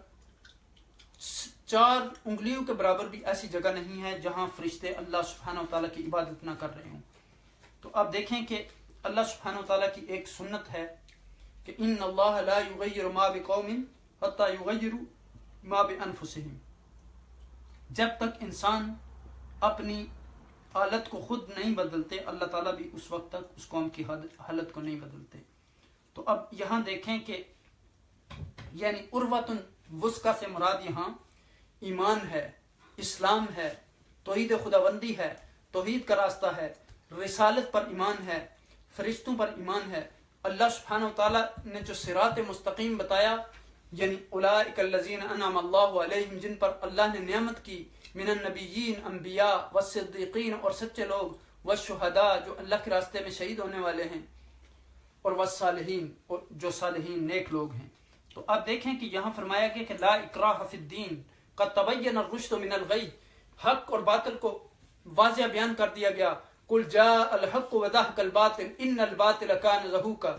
4 انگلیوں کے برابر بھی ایسی جگہ نہیں ہے جہاں فرشتے اللہ سبحانہ و تعالیٰ کی عبادت نہ کر رہے ہوں. تو آپ دیکھیں کہ اللہ سبحانہ و تعالیٰ کی ایک سنت ہے کہ ان اللہ لا یغیر ما بقوم حتی یغیروا ما بانفسہم. جب تک انسان اپنی حالت کو خود نہیں بدلتے، اللہ تعالیٰ بھی اس وقت تک اس قوم کی حالت کو نہیں بدلتے. تو اب یہاں دیکھیں کہ یعنی عروۃ وثقیٰ سے مراد یہاں ایمان ہے، اسلام ہے، توحید خداوندی ہے، توحید کا راستہ ہے، رسالت پر ایمان ہے، فرشتوں پر ایمان ہے. اللہ سبحانہ و تعالیٰ نے جو صراط مستقیم بتایا، یعنی اولئک الذین انعم اللہ علیہم، جن پر اللہ نے نعمت کی، من النبیین، انبیاء، والصدیقین، اور سچے لوگ، والشہداء، جو اللہ کے راستے میں شہید ہونے والے ہیں، اور والصالحین، اور جو صالحین نیک لوگ ہیں. تو آپ دیکھیں کہ یہاں فرمایا گیا کہ لا اکراہ فی الدین قد تبین الرشد من الغی، حق اور باطل کو واضح بیان کر دیا گیا. قل جاء الحق وزهق الباطل ان الباطل کان زہوقا،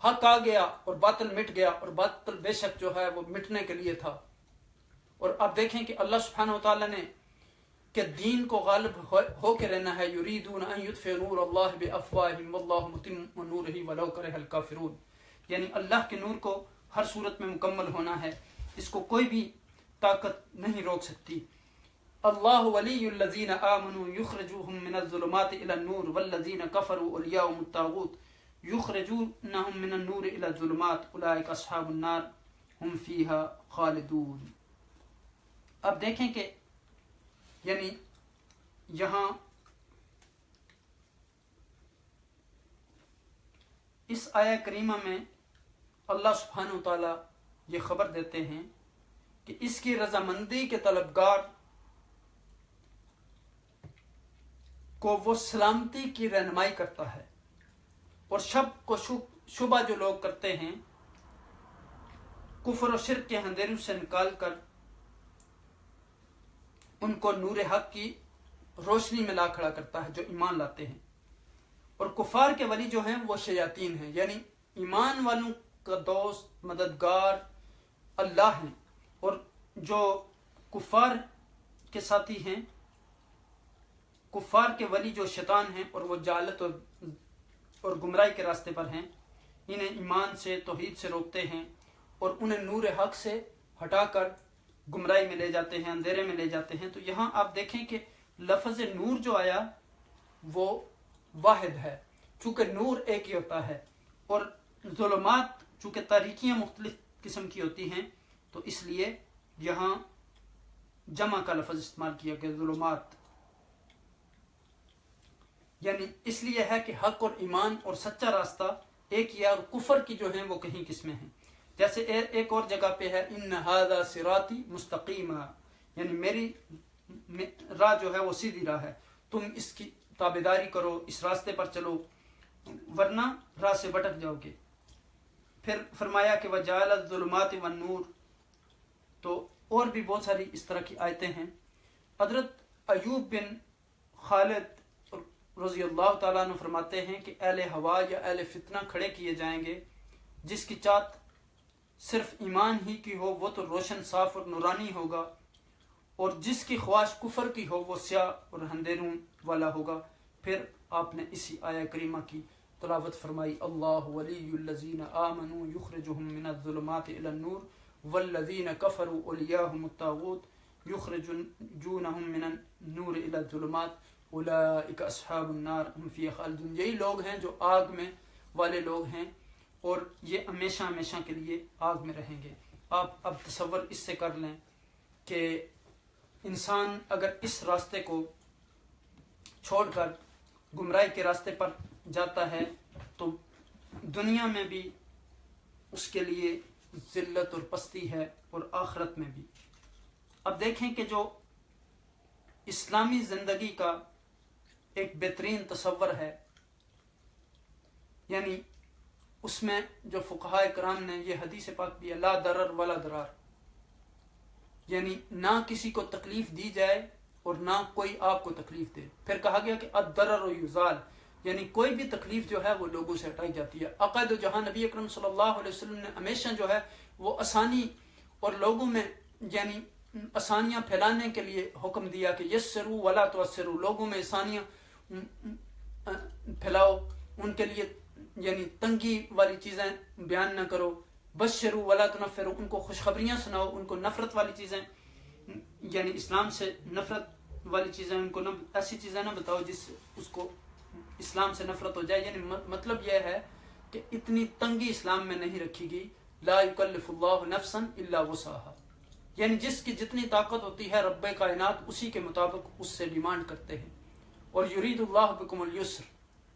حق آ گیا اور باطل مٹ گیا، اور باطل بے شک جو ہے وہ مٹنے کے لیے تھا. اور آپ دیکھیں کہ اللہ سبحانہ و تعالیٰ نے کہ دین کو غالب ہو کے رہنا ہے. یریدون ان یطفئوا نور اللہ بافواہہم واللہ متم نورہ ولو کرہ الکافرون، یعنی اللہ کے نور کو ہر صورت میں مکمل ہونا ہے، اس کو کوئی بھی طاقت نہیں روک سکتی. اللہ ولی الذین آمنوا یخرجوہم من الظلمات الی النور والذین کفروا اولیاؤہم الطاغوت یخرجونہم من النور الی الظلمات اولئک اصحاب النار ہم فیہا خالدون. اب دیکھیں کہ یعنی یہاں اس آیہ کریمہ میں اللہ سبحانہ و تعالیٰ یہ خبر دیتے ہیں کہ اس کی رضامندی کے طلبگار کو وہ سلامتی کی رہنمائی کرتا ہے، اور شک کو شبہ جو لوگ کرتے ہیں کفر و شرک کے اندھیروں سے نکال کر ان کو نور حق کی روشنی میں لا کھڑا کرتا ہے جو ایمان لاتے ہیں. اور کفار کے ولی جو ہیں وہ شیاطین ہیں، یعنی ایمان والوں کا دوست مددگار اللہ ہیں، اور جو کفار کے ساتھی ہیں، کفار کے ولی جو شیطان ہیں، اور وہ جہالت اور گمراہی کے راستے پر ہیں، انہیں ایمان سے توحید سے روکتے ہیں اور انہیں نور حق سے ہٹا کر گمراہی میں لے جاتے ہیں، اندھیرے میں لے جاتے ہیں. تو یہاں آپ دیکھیں کہ لفظ نور جو آیا وہ واحد ہے، چونکہ نور ایک ہی ہوتا ہے، اور ظلمات چونکہ تاریکیاں مختلف قسم کی ہوتی ہیں تو اس لیے یہاں جمع کا لفظ استعمال کیا گیا، ظلمات. یعنی اس لیے ہے کہ حق اور ایمان اور سچا راستہ ایک ہی ہے، اور کفر کی جو ہیں وہ کہیں قسمیں ہیں. جیسے ایک اور جگہ پہ ہے ان ھذا صراطی مستقیما، یعنی میری راہ جو ہے وہ سیدھی راہ ہے، تم اس کی تابعداری کرو، اس راستے پر چلو، ورنہ راہ سے بھٹک جاؤ گے. پھر فرمایا کہ وجعل الظلمات والنور. تو اور بھی بہت ساری اس طرح کی آیتیں ہیں. حضرت ایوب بن خالد رضی اللہ تعالیٰ عنہ فرماتے ہیں کہ اہل ہوا یا اہل فتنہ کھڑے کیے جائیں گے، جس کی چاہت صرف ایمان ہی کی ہو وہ تو روشن صاف اور نورانی ہوگا، اور جس کی خواہش کفر کی ہو وہ سیاہ اور اندھیروں والا ہوگا. پھر آپ نے اسی آیہ کریمہ کی تلاوت فرمائی، اللہ ولی الذین آمنوا یخرجہم من الظلمات الی النور والذین کفروا اولیاؤہم الطاغوت یخرجونہم من النور الی الظلمات اولئک اصحاب النار ہم فیہا خالدون. یہی لوگ ہیں جو آگ میں والے لوگ ہیں، اور یہ ہمیشہ ہمیشہ کے لیے آگ میں رہیں گے. آپ اب تصور اس سے کر لیں کہ انسان اگر اس راستے کو چھوڑ کر گمراہی کے راستے پر جاتا ہے تو دنیا میں بھی اس کے لیے ذلت اور پستی ہے اور آخرت میں بھی. اب دیکھیں کہ جو اسلامی زندگی کا ایک بہترین تصور ہے، یعنی اس میں جو فقہائے کرام نے یہ حدیث پاک بھی لا ضرر ولا ضرار، یعنی نہ کسی کو تکلیف دی جائے اور نہ کوئی آپ کو تکلیف دے. پھر کہا گیا کہ الضرر یزال، یعنی کوئی بھی تکلیف جو ہے وہ لوگوں سے ہٹائی جاتی ہے. عقائد و جہاں نبی اکرم صلی اللہ علیہ وسلم نے ہمیشہ جو ہے وہ آسانی اور لوگوں میں یعنی آسانیاں پھیلانے کے لیے حکم دیا کہ یسروا ولا تعسروا، لوگوں میں آسانیاں پھیلاؤ، ان کے لیے یعنی تنگی والی چیزیں بیان نہ کرو. بشروا ولا تنفروا، ان کو خوشخبریاں سناؤ، ان کو نفرت والی چیزیں یعنی اسلام سے نفرت والی چیزیں ان کو ایسی چیزیں نہ بتاؤ جس سے اس کو اسلام سے نفرت ہو جائے. یعنی مطلب یہ ہے کہ اتنی تنگی اسلام میں نہیں رکھی گئی. لا یکلف اللہ نفسا الا وسعها، یعنی جس کی جتنی طاقت ہوتی ہے رب کائنات اسی کے مطابق اس سے ڈیمانڈ کرتے ہیں. اور یرید اللہ بکم اليسر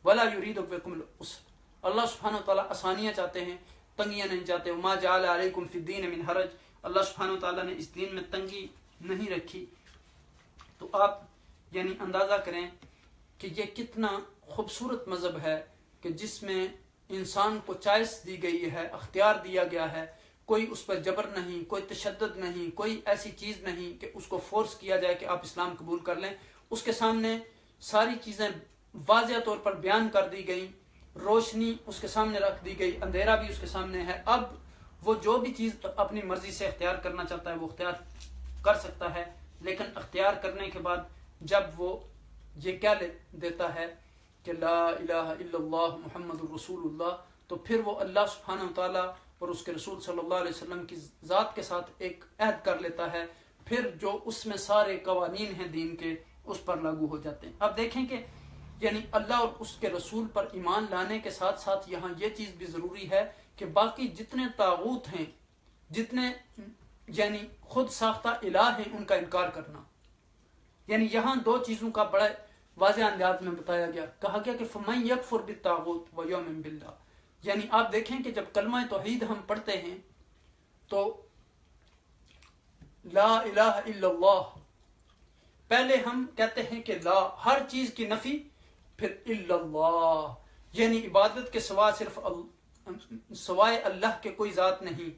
ولا یرید بکم العسر، اللہ سبحانہ وتعالیٰ آسانیاں چاہتے ہیں، تنگیاں نہیں چاہتے. وما جعل علیکم فی الدین من حرج، اللہ سبحانہ وتعالیٰ نے اس دین میں تنگی نہیں رکھی. تو آپ یعنی اندازہ کریں کہ یہ کتنا خوبصورت مذہب ہے کہ جس میں انسان کو چوائس دی گئی ہے، اختیار دیا گیا ہے، کوئی اس پر جبر نہیں، کوئی تشدد نہیں، کوئی ایسی چیز نہیں کہ اس کو فورس کیا جائے کہ آپ اسلام قبول کر لیں. اس کے سامنے ساری چیزیں واضح طور پر بیان کر دی گئیں، روشنی اس کے سامنے رکھ دی گئی، اندھیرا بھی اس کے سامنے ہے. اب وہ جو بھی چیز اپنی مرضی سے اختیار کرنا چاہتا ہے وہ اختیار کر سکتا ہے، لیکن اختیار کرنے کے بعد جب وہ یہ کیا دیتا ہے کہ لا الہ الا اللہ محمد الرسول اللہ، تو پھر وہ اللہ سبحانہ وتعالیٰ اور اس کے رسول صلی اللہ علیہ وسلم کی ذات کے ساتھ ایک عہد کر لیتا ہے. پھر جو اس میں سارے قوانین ہیں دین کے اس پر لاگو ہو جاتے ہیں. اب دیکھیں کہ یعنی اللہ اور اس کے رسول پر ایمان لانے کے ساتھ ساتھ یہاں یہ چیز بھی ضروری ہے کہ باقی جتنے طاغوت ہیں، جتنے یعنی خود ساختہ الہ ہیں، ان کا انکار کرنا. یعنی یہاں دو چیزوں کا بڑا واضح انداز میں بتایا گیا. کہا گیا کہ فَمَن يَكْفُرْ بِالطَّاغُوتِ وَيُؤْمِن بِاللَّهِ، یعنی آپ دیکھیں کہ جب کلمہ توحید ہم پڑھتے ہیں تو لا الہ الا اللہ، پہلے ہم کہتے ہیں کہ لا، ہر چیز کی نفی، پھر الا اللہ، یعنی عبادت کے سوا صرف سوائے اللہ کے کوئی ذات نہیں،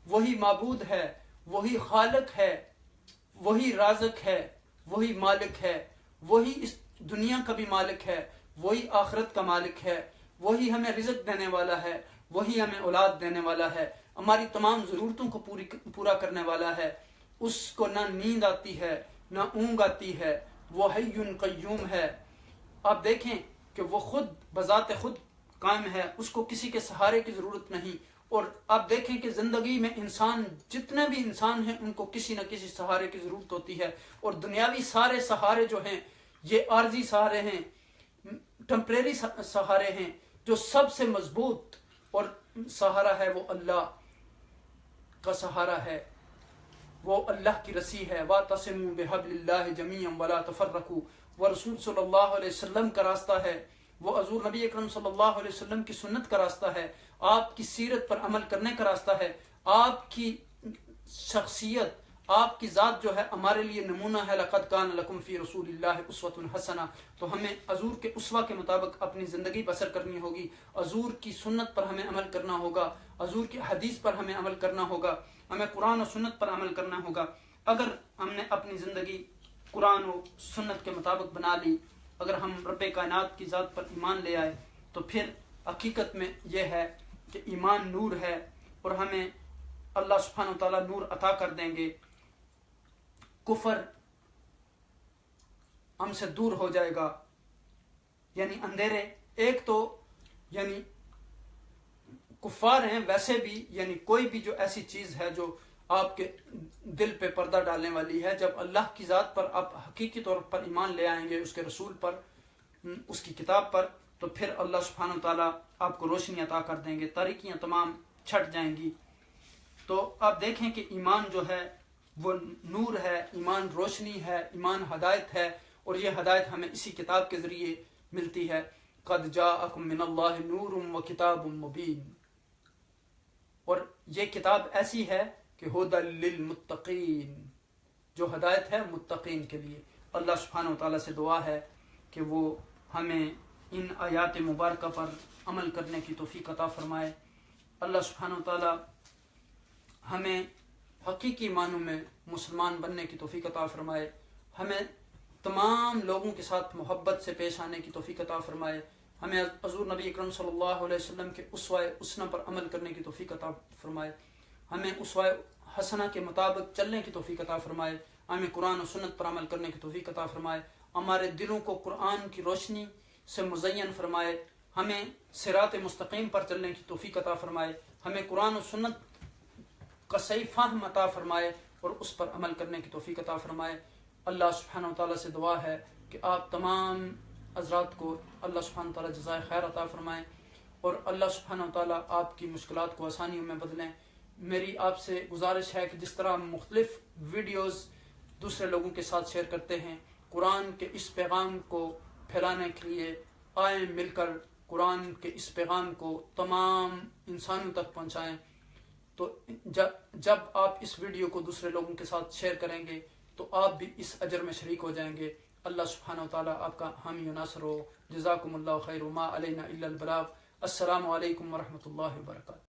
وہی معبود ہے، وہی خالق ہے، وہی رازق ہے، وہی مالک ہے، وہی اس دنیا کا بھی مالک ہے، وہی آخرت کا مالک ہے، وہی ہمیں رزق دینے والا ہے، وہی ہمیں اولاد دینے والا ہے، ہماری تمام ضرورتوں کو پورا کرنے والا ہے. اس کو نہ نیند آتی ہے نہ اونگ آتی ہے، وہ حی قیوم ہے. آپ دیکھیں کہ وہ خود بذات خود قائم ہے، اس کو کسی کے سہارے کی ضرورت نہیں. اور آپ دیکھیں کہ زندگی میں انسان جتنے بھی انسان ہیں ان کو کسی نہ کسی سہارے کی ضرورت ہوتی ہے. اور دنیاوی سارے سہارے جو ہیں یہ عارضی سہارے ہیں، ٹمپریری سہارے ہیں. جو سب سے مضبوط اور سہارا ہے وہ اللہ کا سہارا ہے، وہ اللہ کی رسی ہے. وَاعْتَصِمُوا بِحَبْلِ اللَّهِ جَمِيعًا وَلَا تَفَرَّقُوا، وہ رسول صلی اللہ علیہ وسلم کا راستہ ہے، وہ حضور نبی اکرم صلی اللہ علیہ وسلم کی سنت کا راستہ ہے، آپ کی سیرت پر عمل کرنے کا راستہ ہے. آپ کی شخصیت، آپ کی ذات جو ہے ہمارے لیے نمونہ ہے. لَقَدْ كَانَ لَكُمْ فِي رَسُولِ اللَّهِ أُسْوَةٌ حَسَنَةٌ، تو ہمیں حضور کے اسوہ کے مطابق اپنی زندگی بسر کرنی ہوگی. حضور کی سنت پر ہمیں عمل کرنا ہوگا، حضور کی حدیث پر ہمیں عمل کرنا ہوگا، ہمیں قرآن و سنت پر عمل کرنا ہوگا. اگر ہم نے اپنی زندگی قرآن و سنت کے مطابق بنا لی، اگر ہم رب کائنات کی ذات پر ایمان لے آئے، تو پھر حقیقت میں یہ ہے کہ ایمان نور ہے اور ہمیں اللہ سبحانہ وتعالیٰ نور عطا کر دیں گے. کفر ہم سے دور ہو جائے گا، یعنی اندھیرے. ایک تو یعنی کفار ہیں ویسے بھی، یعنی کوئی بھی جو ایسی چیز ہے جو آپ کے دل پہ پردہ ڈالنے والی ہے، جب اللہ کی ذات پر آپ حقیقی طور پر ایمان لے آئیں گے، اس کے رسول پر، اس کی کتاب پر، تو پھر اللہ سبحانہ وتعالیٰ آپ کو روشنی عطا کر دیں گے، تاریکیاں تمام چھٹ جائیں گی. تو آپ دیکھیں کہ ایمان جو ہے وہ نور ہے، ایمان روشنی ہے، ایمان ہدایت ہے، اور یہ ہدایت ہمیں اسی کتاب کے ذریعے ملتی ہے. قد جاءکم من اللہ نور و کتاب مبین. اور یہ کتاب ایسی ہے کہ ھدی للمتقین، جو ہدایت ہے متقین کے لیے. اللہ سبحانہ وتعالیٰ سے دعا ہے کہ وہ ہمیں ان آیات مبارکہ پر عمل کرنے کی توفیق عطا فرمائے. اللہ سبحانہ وتعالیٰ ہمیں حقیقی معنوں میں مسلمان بننے کی توفیق عطا فرمائے. ہمیں تمام لوگوں کے ساتھ محبت سے پیش آنے کی توفیق عطا فرمائے. ہمیں حضور نبی اکرم صلی اللہ علیہ وسلم کے اسوہ حسنہ پر عمل کرنے کی توفیق عطا فرمائے. ہمیں اسوہ حسنہ کے مطابق چلنے کی توفیق عطا فرمائے. ہمیں قرآن و سنت پر عمل کرنے کی توفیق عطا فرمائے. ہمارے دلوں کو قرآن کی روشنی سے مزین فرمائے. ہمیں صراط مستقیم پر چلنے کی توفیق عطا فرمائے. ہمیں قرآن و سنت کا صحیح فہم عطا فرمائے اور اس پر عمل کرنے کی توفیق عطا فرمائے. اللہ سبحانہ وتعالیٰ سے دعا ہے کہ آپ تمام حضرات کو اللہ سبحانہ وتعالیٰ جزائے خیر عطا فرمائیں، اور اللہ سبحانہ وتعالیٰ آپ کی مشکلات کو آسانیوں میں بدلیں. میری آپ سے گزارش ہے کہ جس طرح مختلف ویڈیوز دوسرے لوگوں کے ساتھ شیئر کرتے ہیں، قرآن کے اس پیغام کو پھیلانے کے لیے آئیں مل کر قرآن کے اس پیغام کو تمام انسانوں تک پہنچائیں. تو جب آپ اس ویڈیو کو دوسرے لوگوں کے ساتھ شیئر کریں گے تو آپ بھی اس اجر میں شریک ہو جائیں گے. اللہ سبحانہ وتعالیٰ آپ کا حامی و ناصر ہو. جزاکم اللہ خیر، ما علینا الا البلاغ. السلام علیکم ورحمۃ اللہ وبرکاتہ.